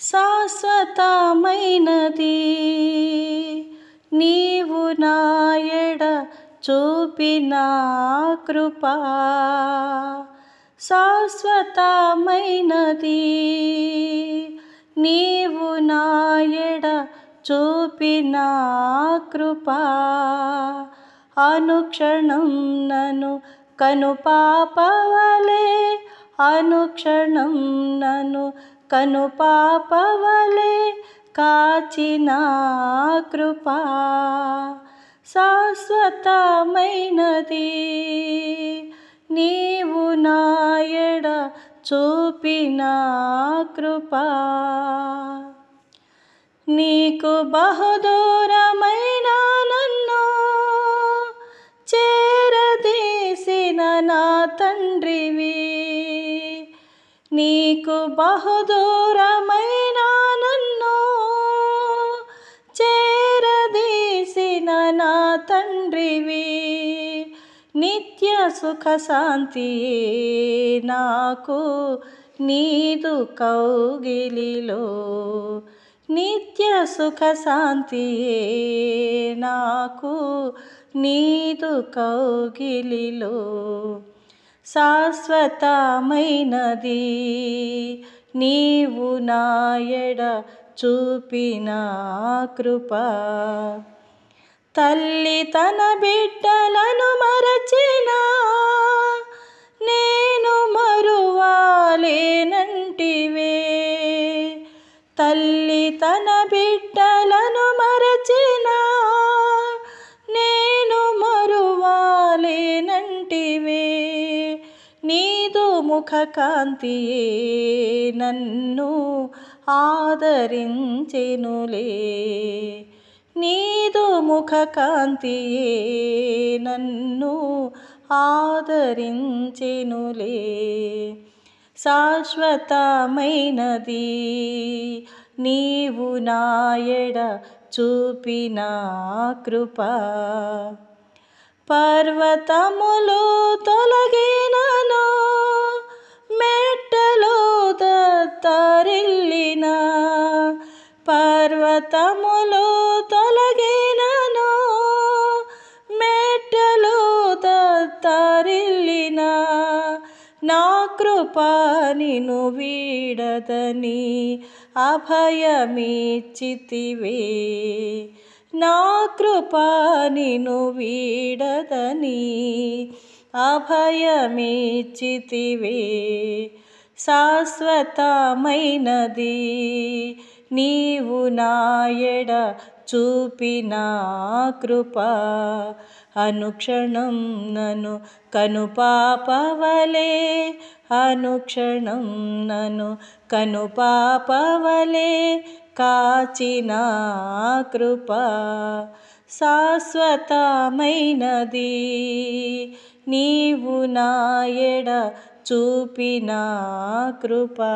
శాశ్వతమైనది నీవు నా ఎడ చూపిన కృపా. శాశ్వతమైనది నీవు నా ఎడ చూపిన కృపా. అనుక్షణం నన్ను కనుపాపవలే, అనుక్షణం నన్ను కనుపాపవలే కాచిన కృపా. శాశ్వతమైనది నీవు నా ఎడ చూపిన కృపా. నీకు బహుదూరమైన నన్ను చేరదీసిన నా తండ్రివి, నీకు బహుదూరమైన నన్ను చేరదీసిన నా తండ్రివి. నిత్య సుఖ శాంతియే నాకు నీదు కౌగిలిలో, నిత్య సుఖ శాంతియే నాకు నీదు కౌగిలిలో. శాశ్వతమైనది నీవు నా ఎడ చూపిన కృపా. తల్లి తన బిడ్డలను మరచిన నేను మరువాలేనంటివే, తల్లి తన బిడ్డలను మరచిన నేను మరువాలేనంటివే. నీదు ముఖ కాంతియే నన్ను ఆదరించెనులే, నీదు ముఖ కాంతియే నన్ను ఆదరించెనులే. శాశ్వతమైనది నీవు నా ఎడ చూపిన కృపా. పర్వతములు తొలగినను, మెట్టలు తత్తరిల్లిన, పర్వతములు తొలగినను, మెట్టలు తత్తరిల్లిన, నా కృపా నిన్ను వీడదని అభయమిచ్చితివే, నా కృపా నిన్ను వీడదని అభయమిచ్చితివే. శాశ్వతమైనది నీవు నా ఎడ చూపిన కృపా. అనుక్షణం నన్ను కనుపాపవలే, అనుక్షణం నన్ను కనుపాపవలే కాచిన కృపా. శాశ్వతమైనది నీవు నా ఎడ చూపిన కృపా.